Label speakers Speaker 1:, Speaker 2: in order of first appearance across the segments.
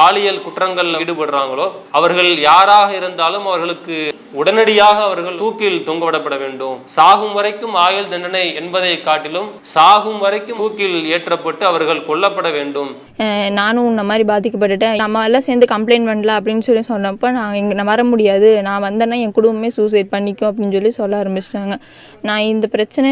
Speaker 1: பாலியல் குற்றங்கள் ஈடுபடுறாங்களோ அவர்கள் யாராக இருந்தாலும் அவர்களுக்கு உடனடியாக அவர்கள் தூக்கில் தொங்கவிடப்பட வேண்டும். சாகும் வரைக்கும் ஆயுள் தண்டனை என்பதை காட்டிலும் சாகும் வரைக்கும் தூக்கில் ஏற்றப்பட்டு அவர்கள் கொல்லப்பட வேண்டும்.
Speaker 2: நானும் இந்த மாதிரி பாதிக்கப்பட்டுட்டேன், நம்ம எல்லாம் சேர்ந்து கம்ப்ளைண்ட் பண்ணல அப்படின்னு சொன்னப்ப நான் வர முடியாது, நான் வந்தேன்னா என் குடும்பமே சூசைட் பண்ணிக்கும் அப்படின்னு சொல்ல ஆரம்பிச்சிட்டாங்க. நான் இந்த பிரச்சனை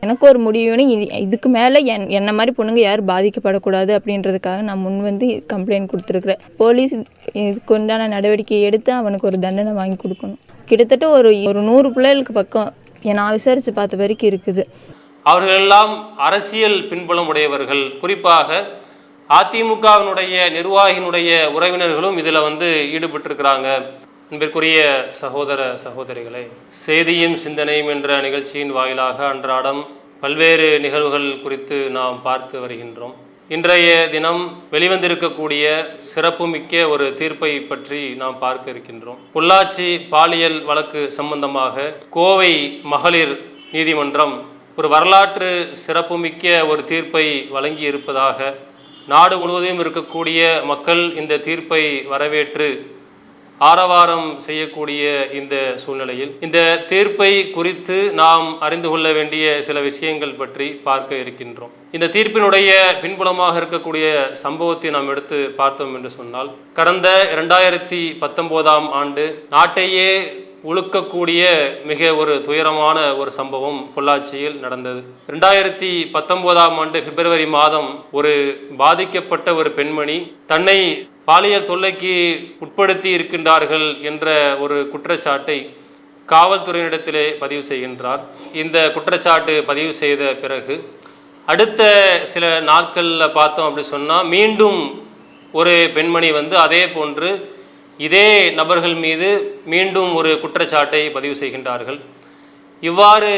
Speaker 2: எனக்கு ஒரு முடிவுன்னு இதுக்கு மேலே என்ன மாதிரி பொண்ணுங்க யாரும் பாதிக்கப்படக்கூடாது அப்படின்றதுக்காக நான் முன் கம்ப்ளைண்ட் கொடுத்துருக்குறேன். போலீஸ் இதுக்கு உண்டான நடவடிக்கை எடுத்து அவனுக்கு ஒரு தண்டனை வாங்கி கொடுக்கணும். கிட்டத்தட்ட ஒரு 100 பிள்ளைகளுக்கு பக்கம் நான் விசாரித்து பார்த்த வரைக்கும் இருக்குது.
Speaker 1: அவர்கள் எல்லாம் அரசியல் பின்புலம் உடையவர்கள். குறிப்பாக அதிமுகவினுடைய நிர்வாகியினுடைய உறவினர்களும் இதில் ஈடுபட்டிருக்கிறாங்க. அன்பிற்குரிய சகோதர சகோதரிகளே, செய்தியும் சிந்தனையும் என்ற நிகழ்ச்சியின் வாயிலாக அன்றாடம் பல்வேறு நிகழ்வுகள் குறித்து நாம் பார்த்து வருகின்றோம். இன்றைய தினம் வெளிவந்திருக்கக்கூடிய சிறப்புமிக்க ஒரு தீர்ப்பை பற்றி நாம் பார்க்க இருக்கின்றோம். பொள்ளாச்சி பாலியல் வழக்கு சம்பந்தமாக கோவை மகளிர் நீதிமன்றம் ஒரு வரலாற்று சிறப்புமிக்க ஒரு தீர்ப்பை வழங்கி இருப்பதாக நாடு முழுவதும் இருக்கக்கூடிய மக்கள் இந்த தீர்ப்பை வரவேற்று ஆரவாரம் செய்யக்கூடிய இந்த சூழ்நிலையில் இந்த தீர்ப்பை குறித்து நாம் அறிந்து கொள்ள வேண்டிய சில விஷயங்கள் பற்றி பார்க்க இருக்கின்றோம். இந்த தீர்ப்பினுடைய பின்புலமாக இருக்கக்கூடிய சம்பவத்தை நாம் எடுத்து பார்த்தோம் என்று சொன்னால், கடந்த 2019ஆம் ஆண்டு நாட்டையே உழுக்கக்கூடிய மிக ஒரு துயரமான ஒரு சம்பவம் பொள்ளாச்சியில் நடந்தது. 2019ஆம் ஆண்டு பிப்ரவரி மாதம் ஒரு பாதிக்கப்பட்ட ஒரு பெண்மணி தன்னை பாலியல் தொல்லைக்கு உட்படுத்தி இருக்கின்றார்கள் என்ற ஒரு குற்றச்சாட்டை காவல்துறையினிடத்திலே பதிவு செய்கின்றார். இந்த குற்றச்சாட்டு பதிவு செய்த பிறகு அடுத்த சில நாட்களில் பார்த்தோம் அப்படி சொன்னால், மீண்டும் ஒரு பெண்மணி அதே போன்று இதே நபர்கள் மீது மீண்டும் ஒரு குற்றச்சாட்டை பதிவு செய்கின்றார்கள். இவ்வாறு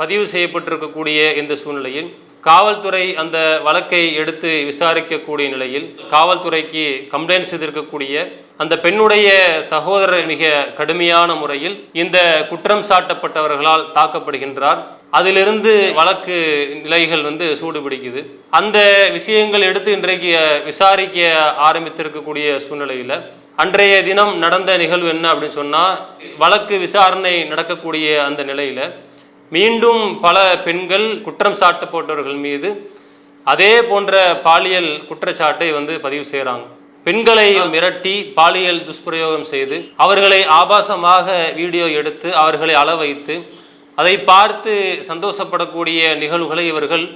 Speaker 1: பதிவு செய்யப்பட்டிருக்கக்கூடிய இந்த சூழ்நிலையில் காவல்துறை அந்த வழக்கை எடுத்து விசாரிக்கக்கூடிய நிலையில் காவல்துறைக்கு கம்ப்ளைண்ட் செய்திருக்கக்கூடிய அந்த பெண்ணுடைய சகோதரர் மிக கடுமையான முறையில் இந்த குற்றம் சாட்டப்பட்டவர்களால் தாக்கப்படுகின்றார். அதிலிருந்து வழக்கு நிலைகள் சூடுபிடிக்குது. அந்த விஷயங்கள் எடுத்து இன்றைக்கு விசாரிக்க ஆரம்பித்திருக்கக்கூடிய சூழ்நிலையில் அன்றைய தினம் நடந்த நிகழ்வு என்ன அப்படின்னு சொன்னால், வழக்கு விசாரணை நடக்கக்கூடிய அந்த நிலையில் மீண்டும் பல பெண்கள் குற்றம் சாட்டப்பட்டவர்கள் மீது அதே போன்ற பாலியல் குற்றச்சாட்டை பதிவு செய்கிறாங்க. பெண்களை மிரட்டி பாலியல் துஷ்பிரயோகம் செய்து அவர்களை ஆபாசமாக வீடியோ எடுத்து அவர்களை அள வைத்து அதை பார்த்து சந்தோஷப்படக்கூடிய நிகழ்வுகளை இவர்கள்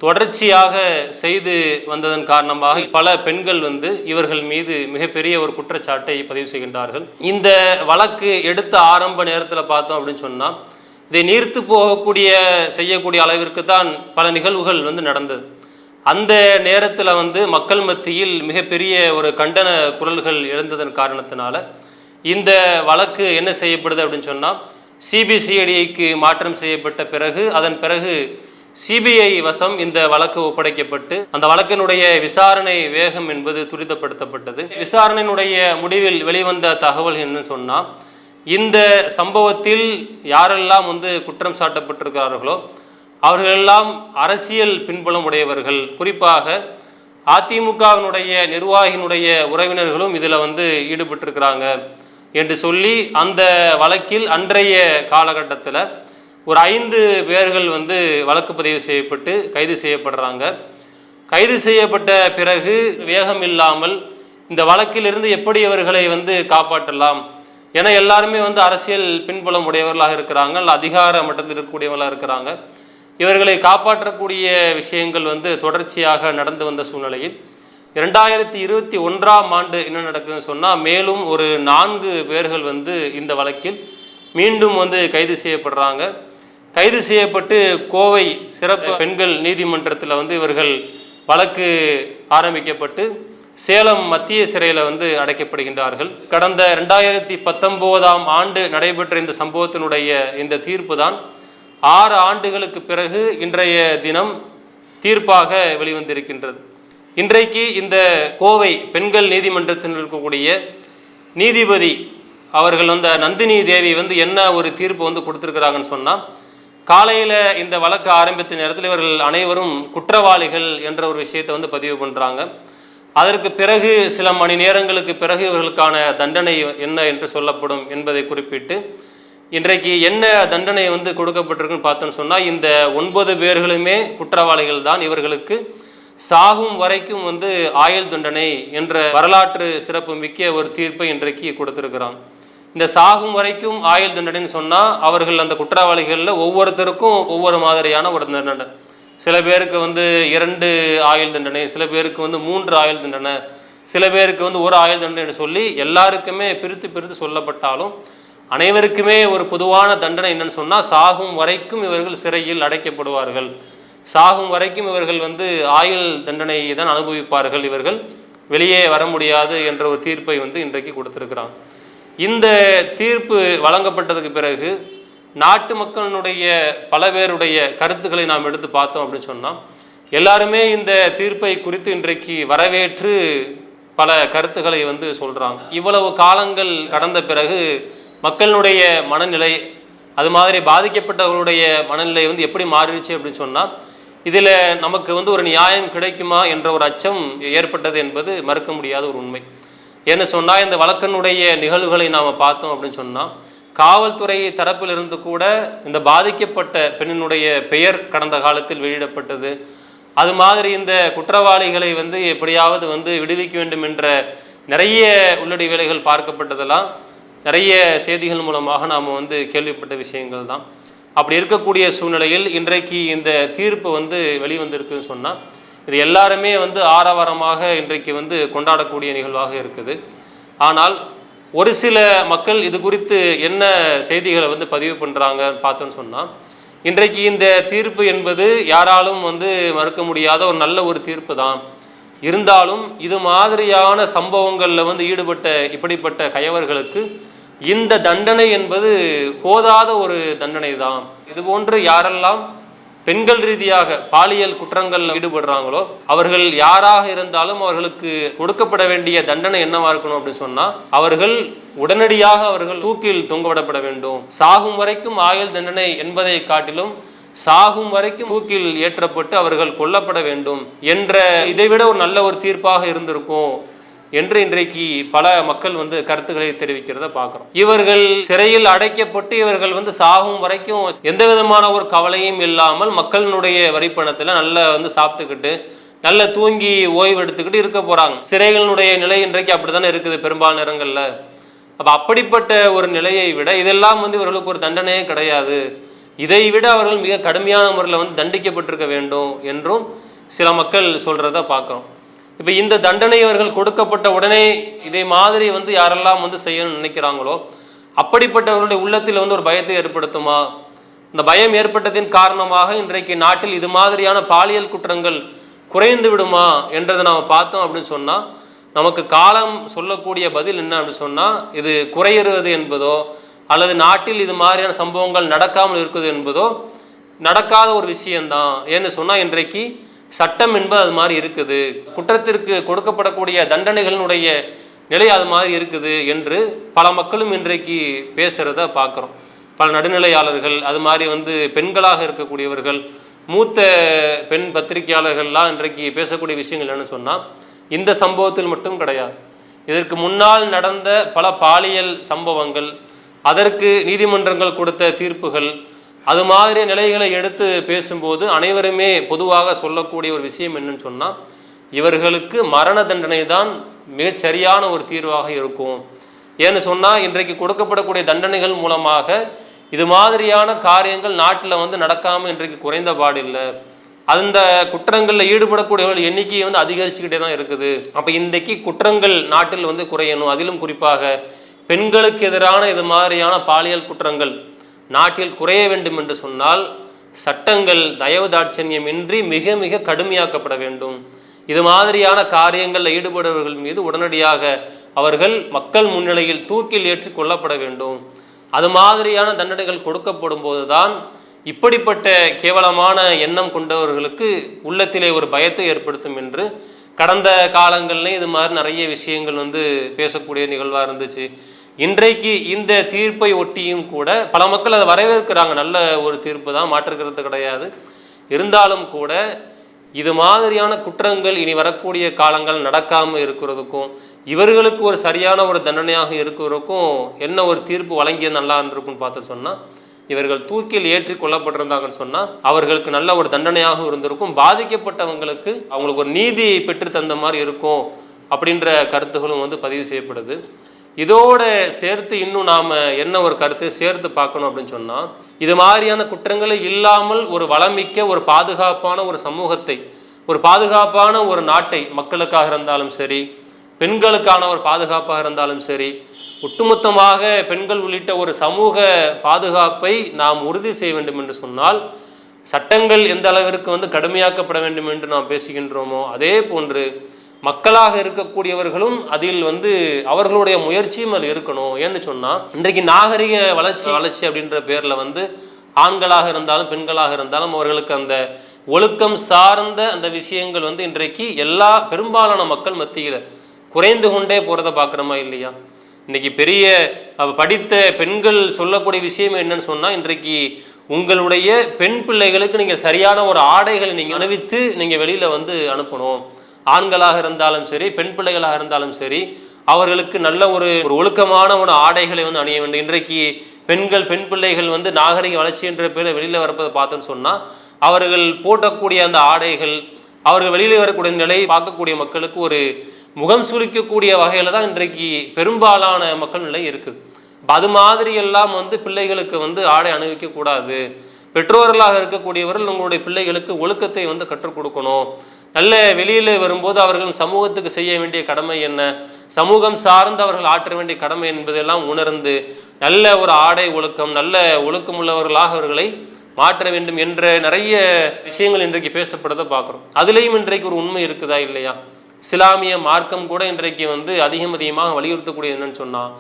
Speaker 1: தொடர்ச்சியாக செய்து வந்ததன் காரணமாக பல பெண்கள் இவர்கள் மீது மிகப்பெரிய ஒரு குற்றச்சாட்டை பதிவு செய்கின்றார்கள். இந்த வழக்கு எடுத்த ஆரம்ப நேரத்தில் பார்த்தோம் அப்படின்னு சொன்னால், இதை நீர்த்து போகக்கூடிய செய்யக்கூடிய அளவிற்கு தான் பல நிகழ்வுகள் நடந்தது. அந்த நேரத்தில் மக்கள் மத்தியில் மிகப்பெரிய ஒரு கண்டன குரல்கள் எழுந்ததன் காரணத்தினால இந்த வழக்கு என்ன செய்யப்படுது அப்படின்னு சொன்னால், சிபிசிஐடிக்கு மாற்றம் செய்யப்பட்ட பிறகு அதன் பிறகு சிபிஐ வசம் இந்த வழக்கு ஒப்படைக்கப்பட்டு அந்த வழக்கினுடைய விசாரணை வேகம் என்பது துரிதப்படுத்தப்பட்டது. விசாரணையினுடைய முடிவில் வெளிவந்த தகவல் என்ன சொன்னால், இந்த சம்பவத்தில் யாரெல்லாம் குற்றம் சாட்டப்பட்டிருக்கிறார்களோ அவர்களெல்லாம் அரசியல் பின்புலம் உடையவர்கள். குறிப்பாக அதிமுகவினுடைய நிர்வாகியினுடைய உறவினர்களும் இதில் ஈடுபட்டிருக்கிறாங்க என்று சொல்லி அந்த வழக்கில் அன்றைய காலகட்டத்தில் ஒரு 5 பேர்கள் வழக்கு பதிவு செய்யப்பட்டு கைது செய்யப்படுறாங்க. கைது செய்யப்பட்ட பிறகு வேகம் இல்லாமல் இந்த வழக்கிலிருந்து எப்படி இவர்களை காப்பாற்றலாம், ஏன்னா எல்லாருமே அரசியல் பின்புலம் உடையவர்களாக இருக்கிறாங்க, அதிகார மட்டத்தில் இருக்கக்கூடியவர்களாக இருக்கிறாங்க. இவர்களை காப்பாற்றக்கூடிய விஷயங்கள் தொடர்ச்சியாக நடந்து வந்த சூழ்நிலையில் 2021ஆம் ஆண்டு என்ன நடக்குதுன்னு சொன்னால், மேலும் ஒரு 4 பேர்கள் இந்த வழக்கில் மீண்டும் கைது செய்யப்படுறாங்க. கைது செய்யப்பட்டு கோவை சிறப்பு பெண்கள் நீதிமன்றத்தில் இவர்கள் வழக்கு ஆரம்பிக்கப்பட்டு சேலம் மத்திய சிறையில் அடைக்கப்படுகின்றார்கள். கடந்த 2019ஆம் ஆண்டு நடைபெற்ற இந்த சம்பவத்தினுடைய இந்த தீர்ப்பு தான் 6 ஆண்டுகளுக்கு பிறகு இன்றைய தினம் தீர்ப்பாக வெளிவந்திருக்கின்றது. இன்றைக்கு இந்த கோவை பெண்கள் நீதிமன்றத்தில் இருக்கக்கூடிய நீதிபதி அவர்கள் நந்தினி தேவி என்ன ஒரு தீர்ப்பு கொடுத்துருக்குறாங்கன்னு சொன்னால், காலையில் இந்த வழக்கு ஆரம்பித்த நேரத்தில் இவர்கள் அனைவரும் குற்றவாளிகள் என்ற ஒரு விஷயத்தை பதிவு பண்ணுறாங்க. அதற்கு பிறகு சில மணி நேரங்களுக்கு பிறகு இவர்களுக்கான தண்டனை என்ன என்று சொல்லப்படும் என்பதை குறிப்பிட்டு இன்றைக்கு என்ன தண்டனை வந்து கொடுக்கப்பட்டிருக்குன்னு பார்த்தோன்னு சொன்னால் இந்த 9 பேர்களுமே குற்றவாளிகள் தான். இவர்களுக்கு சாகும் வரைக்கும் வந்து ஆயுள் தண்டனை என்ற வரலாற்று சிறப்பு மிக்க ஒரு தீர்ப்பை இன்றைக்கு கொடுத்திருக்கிறான். இந்த சாகும் வரைக்கும் ஆயுள் தண்டனைன்னு சொன்னால் அவர்கள் அந்த குற்றவாளிகளில் ஒவ்வொருத்தருக்கும் ஒவ்வொரு மாதிரியான ஒரு தண்டனை. சில பேருக்கு வந்து 2 ஆயுள் தண்டனை, சில பேருக்கு வந்து 3 ஆயுள் தண்டனை, சில பேருக்கு வந்து 1 ஆயுள் தண்டனை சொல்லி எல்லாருக்குமே பிரித்து சொல்லப்பட்டாலும் அனைவருக்குமே ஒரு பொதுவான தண்டனை என்னன்னு சொன்னால் சாகும் வரைக்கும் இவர்கள் சிறையில் அடைக்கப்படுவார்கள், சாகும் வரைக்கும் இவர்கள் வந்து ஆயுள் தண்டனையை தான் அனுபவிப்பார்கள், இவர்கள் வெளியே வர முடியாது என்ற ஒரு தீர்ப்பை வந்து இன்றைக்கு கொடுத்திருக்கிறாங்க. இந்த தீர்ப்பு வழங்கப்பட்டதுக்கு பிறகு நாட்டு மக்களினுடைய பல பேருடைய கருத்துக்களை நாம் எடுத்து பார்த்தோம் அப்படின்னு சொன்னால் எல்லாருமே இந்த தீர்ப்பை குறித்து இன்றைக்கு வரவேற்று பல கருத்துக்களை வந்து சொல்கிறாங்க. இவ்வளவு காலங்கள் கடந்த பிறகு மக்களுடைய மனநிலை, அது மாதிரி பாதிக்கப்பட்டவர்களுடைய மனநிலை வந்து எப்படி மாறிடுச்சு அப்படின்னு சொன்னால் இதில் நமக்கு வந்து ஒரு நியாயம் கிடைக்குமா என்ற ஒரு அச்சம் ஏற்பட்டது என்பது மறுக்க முடியாத ஒரு உண்மை. ஏன்னு சொன்னால் இந்த வழக்கினுடைய நிகழ்வுகளை நாம் பார்த்தோம் அப்படின்னு சொன்னால் காவல்துறை தரப்பிலிருந்து கூட இந்த பாதிக்கப்பட்ட பெண்ணினுடைய பெயர் கடந்த காலத்தில் வெளியிடப்பட்டது. அது மாதிரி இந்த குற்றவாளிகளை வந்து எப்படியாவது வந்து விடுவிக்க வேண்டும் என்ற நிறைய உள்ளடி வேலைகள் பார்க்கப்பட்டதெல்லாம் நிறைய செய்திகள் மூலமாக நாம் வந்து கேள்விப்பட்ட விஷயங்கள் தான். அப்படி இருக்கக்கூடிய சூழ்நிலையில் இன்றைக்கு இந்த தீர்ப்பு வந்து வெளிவந்திருக்குன்னு சொன்னால் இது எல்லாருமே வந்து ஆரவாரமாக இன்றைக்கு வந்து கொண்டாடக்கூடிய நிகழ்வாக இருக்குது. ஆனால் ஒரு சில மக்கள் இது குறித்து என்ன செய்திகளை வந்து பதிவு பண்ணுறாங்க பார்த்தோன்னு சொன்னால் இன்றைக்கு இந்த தீர்ப்பு என்பது யாராலும் வந்து மறுக்க முடியாத ஒரு நல்ல ஒரு தீர்ப்பு தான். இருந்தாலும் இது மாதிரியான சம்பவங்களில் வந்து ஈடுபட்ட இப்படிப்பட்ட கயவர்களுக்கு இந்த தண்டனை என்பது போதாத ஒரு தண்டனை தான். இது போன்று யாரெல்லாம் பெண்கள் ரீதியாக பாலியல் குற்றங்களில் ஈடுபடுறாங்களோ அவர்கள் யாராக இருந்தாலும் அவர்களுக்கு கொடுக்கப்பட வேண்டிய தண்டனை என்னவா இருக்கணும் அப்படின்னு சொன்னால் அவர்கள் உடனடியாக அவர்கள் தூக்கில் தொங்கவிடப்பட வேண்டும். சாகும் வரைக்கும் ஆயுள் தண்டனை என்பதை காட்டிலும் சாகும் வரைக்கும் தூக்கில் ஏற்றப்பட்டு அவர்கள் கொல்லப்பட வேண்டும் என்ற இதைவிட ஒரு நல்ல ஒரு தீர்ப்பாக இருந்திருக்கும் என்று இன்றைக்கு பல மக்கள் வந்து கருத்துக்களை தெரிவிக்கிறத பார்க்குறோம். இவர்கள் சிறையில் அடைக்கப்பட்டு இவர்கள் வந்து சாகும் வரைக்கும் எந்த விதமான ஒரு கவலையும் இல்லாமல் மக்களினுடைய வரிப்பணத்தில் நல்லா வந்து சாப்பிட்டுக்கிட்டு நல்ல தூங்கி ஓய்வு எடுத்துக்கிட்டு இருக்க போகிறாங்க. சிறைகளினுடைய நிலை இன்றைக்கு அப்படி தானே இருக்குது பெரும்பாலான நேரங்களில். அப்போ அப்படிப்பட்ட ஒரு நிலையை விட இதெல்லாம் வந்து இவர்களுக்கு ஒரு தண்டனையே கிடையாது, இதை விட அவர்கள் மிக கடுமையான முறையில் வந்து தண்டிக்கப்பட்டிருக்க வேண்டும் என்றும் சில மக்கள் சொல்கிறத பார்க்குறோம். இப்போ இந்த தண்டனை அவர்கள் கொடுக்கப்பட்ட உடனே இதே மாதிரி வந்து யாரெல்லாம் வந்து செய்யணும்னு நினைக்கிறாங்களோ அப்படிப்பட்டவர்களுடைய உள்ளத்தில் வந்து ஒரு பயத்தை ஏற்படுத்துமா? இந்த பயம் ஏற்பட்டதின் காரணமாக இன்றைக்கு நாட்டில் இது மாதிரியான பாலியல் குற்றங்கள் குறைந்து விடுமா என்றதை நாம் பார்த்தோம் அப்படின்னு சொன்னால் நமக்கு காலம் சொல்லக்கூடிய பதில் என்ன அப்படின்னு சொன்னால் இது குறையிறது என்பதோ அல்லது நாட்டில் இது மாதிரியான சம்பவங்கள் நடக்காமல் இருக்குது என்பதோ நடக்காத ஒரு விஷயம்தான். ஏன்னு சொன்னால் இன்றைக்கு சட்டம் என்பது அது மாதிரி இருக்குது, குற்றத்திற்கு கொடுக்கப்படக்கூடிய தண்டனைகளினுடைய நிலை அது மாதிரி இருக்குது என்று பல மக்களும் இன்றைக்கு பேசுகிறத பார்க்குறோம். பல நடுநிலையாளர்கள், அது மாதிரி வந்து பெண்களாக இருக்கக்கூடியவர்கள், மூத்த பெண் பத்திரிகையாளர்கள்லாம் இன்றைக்கு பேசக்கூடிய விஷயங்கள் என்னன்னு சொன்னால் இந்த சம்பவத்தில் மட்டும் கிடையாது, இதற்கு முன்னால் நடந்த பல பாலியல் சம்பவங்கள், அதற்கு நீதிமன்றங்கள் கொடுத்த தீர்ப்புகள், அது மாதிரி நிலைகளை எடுத்து பேசும்போது அனைவருமே பொதுவாக சொல்லக்கூடிய ஒரு விஷயம் என்னன்னு சொன்னால் இவர்களுக்கு மரண தண்டனை தான் மிகச்சரியான ஒரு தீர்வாக இருக்கும். ஏன்னு சொன்னால் இன்றைக்கு கொடுக்கப்படக்கூடிய தண்டனைகள் மூலமாக இது மாதிரியான காரியங்கள் நாட்டில் வந்து நடக்காமல் இன்றைக்கு குறைந்த பாடில்லை. அந்த குற்றங்களில் ஈடுபடக்கூடியவர்கள் எண்ணிக்கை வந்து அதிகரிச்சுக்கிட்டே தான் இருக்குது. அப்போ இன்றைக்கு குற்றங்கள் நாட்டில் வந்து குறையணும், அதிலும் குறிப்பாக பெண்களுக்கு எதிரான இது மாதிரியான பாலியல் குற்றங்கள் நாட்டில் குறைய வேண்டும் என்று சொன்னால் சட்டங்கள் தயவு தாட்சண்யமின்றி மிக மிக கடுமையாக்கப்பட வேண்டும். இது மாதிரியான காரியங்களில் ஈடுபடுபவர்கள் மீது உடனடியாக அவர்கள் மக்கள் முன்னிலையில் தூக்கில் ஏற்றி கொள்ளப்பட வேண்டும். அது மாதிரியான தண்டனைகள் கொடுக்கப்படும் போதுதான் இப்படிப்பட்ட கேவலமான எண்ணம் கொண்டவர்களுக்கு உள்ளத்திலே ஒரு பயத்தை ஏற்படுத்தும் என்று கடந்த காலங்கள்லேயும் இது மாதிரி நிறைய விஷயங்கள் வந்து பேசக்கூடிய நிகழ்வாக இருந்துச்சு. இன்றைக்கு இந்த தீர்ப்பை ஒட்டியும் கூட பல மக்கள் அதை வரவேற்கிறாங்க, நல்ல ஒரு தீர்ப்பு தான், மாற்றுக்கிறது கிடையாது. இருந்தாலும் கூட இது மாதிரியான குற்றங்கள் இனி வரக்கூடிய காலங்கள் நடக்காமல் இருக்கிறதுக்கும் இவர்களுக்கு ஒரு சரியான ஒரு தண்டனையாக இருக்கிறதுக்கும் என்ன ஒரு தீர்ப்பு வழங்கிய நல்லா இருந்திருக்கும்னு பார்த்து சொன்னால், இவர்கள் தூக்கில் ஏற்றி கொல்லப்பட்டிருந்தாங்கன்னு சொன்னால் அவர்களுக்கு நல்ல ஒரு தண்டனையாக இருந்திருக்கும், பாதிக்கப்பட்டவங்களுக்கு அவங்களுக்கு ஒரு நீதி பெற்று தந்த மாதிரி இருக்கும் அப்படின்ற கருத்துகளும் வந்து பதிவு செய்யப்படுது. இதோட சேர்த்து இன்னும் நாம் என்ன ஒரு கருத்தை சேர்த்து பார்க்கணும் அப்படின்னு சொன்னால், இது மாதிரியான குற்றங்களை இல்லாமல் ஒரு வளமிக்க ஒரு பாதுகாப்பான ஒரு சமூகத்தை, ஒரு பாதுகாப்பான ஒரு நாட்டை, மக்களுக்காக இருந்தாலும் சரி, பெண்களுக்கான ஒரு பாதுகாப்பாக இருந்தாலும் சரி, ஒட்டுமொத்தமாக பெண்கள் உள்ளிட்ட ஒரு சமூக பாதுகாப்பை நாம் உறுதி செய்ய வேண்டும் என்று சொன்னால், சட்டங்கள் எந்த அளவிற்கு வந்து கடுமையாக்கப்பட வேண்டும் என்று நாம் பேசுகின்றோமோ அதே போன்று மக்களாக இருக்கக்கூடியவர்களும் அதில் வந்து அவர்களுடைய முயற்சியும் அது இருக்கணும். ஏன்னு சொன்னால், இன்றைக்கு நாகரிக வளர்ச்சி அப்படின்ற பேரில் வந்து ஆண்களாக இருந்தாலும் பெண்களாக இருந்தாலும் அவர்களுக்கு அந்த ஒழுக்கம் சார்ந்த அந்த விஷயங்கள் வந்து இன்றைக்கு எல்லா பெரும்பாலான மக்கள் மத்தியில் குறைந்து கொண்டே போகிறத பார்க்குறோமா இல்லையா? இன்றைக்கி பெரிய படித்த பெண்கள் சொல்லக்கூடிய விஷயம் என்னன்னு சொன்னால், இன்றைக்கு உங்களுடைய பெண் பிள்ளைகளுக்கு நீங்கள் சரியான ஒரு ஆடைகளை நீங்கள் அணிவித்து நீங்கள் வெளியில் வந்து அனுப்பணும். ஆண்களாக இருந்தாலும் சரி, பெண் பிள்ளைகளாக இருந்தாலும் சரி, அவர்களுக்கு நல்ல ஒரு ஒழுக்கமான ஒரு ஆடைகளை வந்து அணிய வேண்டும். இன்றைக்கு பெண் பிள்ளைகள் வந்து நாகரிக வளர்ச்சி என்ற பேரில் வெளியில் வரப்பதை பார்த்தோன்னு சொன்னால், அவர்கள் போட்டக்கூடிய அந்த ஆடைகள், அவர்கள் வெளியில் வரக்கூடிய நிலையை பார்க்கக்கூடிய மக்களுக்கு ஒரு முகம் சுளிக்கக்கூடிய வகையில் தான் இன்றைக்கு பெரும்பாலான மக்கள் நிலை இருக்குது. அது மாதிரி எல்லாம் வந்து பிள்ளைகளுக்கு வந்து ஆடை அணிவிக்கக்கூடாது. பெற்றோர்களாக இருக்கக்கூடியவர்கள் உங்களுடைய பிள்ளைகளுக்கு ஒழுக்கத்தை வந்து கற்றுக் கொடுக்கணும். நல்ல வெளியில் வரும்போது அவர்கள் சமூகத்துக்கு செய்ய வேண்டிய கடமை என்ன, சமூகம் சார்ந்து அவர்கள் ஆற்ற வேண்டிய கடமை என்பதெல்லாம் உணர்ந்து நல்ல ஒரு ஆடை ஒழுக்கம், நல்ல ஒழுக்கமுள்ளவர்களாக அவர்களை மாற்ற வேண்டும் என்ற நிறைய விஷயங்கள் இன்றைக்கு பேசப்படுறதை பார்க்குறோம். அதுலேயும் இன்றைக்கு ஒரு உண்மை இருக்குதா இல்லையா? இஸ்லாமிய மார்க்கம் கூட இன்றைக்கு வந்து அதிகமாக வலியுறுத்தக்கூடிய என்னன்னு சொன்னால்,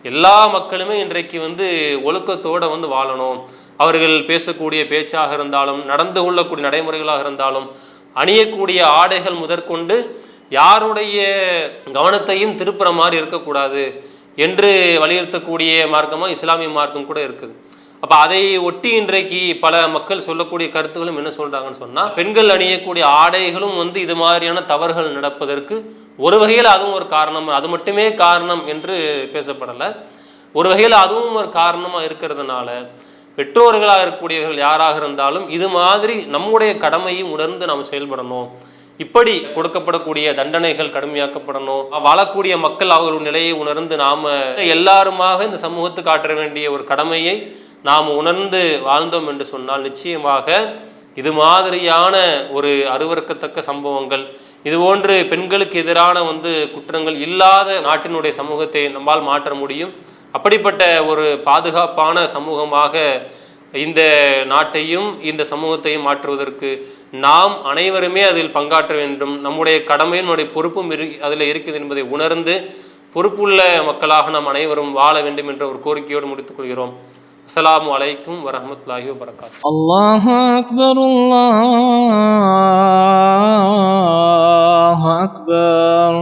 Speaker 1: எல்லா மக்களுமே இன்றைக்கு வந்து ஒழுக்கத்தோடு வந்து வாழணும். அவர்கள் பேசக்கூடிய பேச்சாக இருந்தாலும், நடந்து கொள்ளக்கூடிய நடைமுறைகளாக இருந்தாலும், அணியக்கூடிய ஆடைகள் முதற்கொண்டு யாருடைய கவனத்தையும் திருப்புற மாதிரி இருக்கக்கூடாது என்று வலியுறுத்தக்கூடிய மார்க்கமாக இஸ்லாமிய மார்க்கம் கூட இருக்குது. அப்போ அதை ஒட்டி இன்றைக்கு பல மக்கள் சொல்லக்கூடிய கருத்துக்களும் என்ன சொல்கிறாங்கன்னு சொன்னால், பெண்கள் அணியக்கூடிய ஆடைகளும் வந்து இது மாதிரியான தவறுகள் நடப்பதற்கு ஒரு வகையில் அதுவும் ஒரு காரணம், அது மட்டுமே காரணம் என்று பேசப்படலை. ஒரு வகையில் அதுவும் ஒரு காரணமாக இருக்கிறதுனால பெற்றோர்களாக இருக்கக்கூடியவர்கள் யாராக இருந்தாலும் இது மாதிரி நம்முடைய கடமையும் உணர்ந்து நாம் செயல்படணும். இப்படி கொடுக்கப்படக்கூடிய தண்டனைகள் கடுமையாக்கப்படணும். வாழக்கூடிய மக்கள் அவர்களுடைய நிலையை உணர்ந்து நாம் எல்லாருமாக இந்த சமூகத்துக்கு ஆற்ற வேண்டிய ஒரு கடமையை நாம் உணர்ந்து வாழ்ந்தோம் என்று சொன்னால், நிச்சயமாக இது மாதிரியான ஒரு அருவருக்கத்தக்க சம்பவங்கள், இதுபோன்று பெண்களுக்கு எதிரான வந்து குற்றங்கள் இல்லாத நாட்டினுடைய சமூகத்தை நம்மால் மாற்ற முடியும். அப்படிப்பட்ட ஒரு பாதுகாப்பான சமூகமாக இந்த நாட்டையும் இந்த சமூகத்தையும் மாற்றுவதற்கு நாம் அனைவருமே அதில் பங்காற்ற வேண்டும். நம்முடைய கடமையும் நம்முடைய பொறுப்பும் அதில் இருக்குது என்பதை உணர்ந்து பொறுப்புள்ள மக்களாக நாம் அனைவரும் வாழ வேண்டும் என்ற ஒரு கோரிக்கையோடு முடித்துக் கொள்கிறோம். அஸ்ஸலாமு அலைக்கும் வரஹ்மத்துல்லாஹி வபரகாத்துஹு.
Speaker 3: அல்லாஹு அக்பர், அல்லாஹு அக்பர்.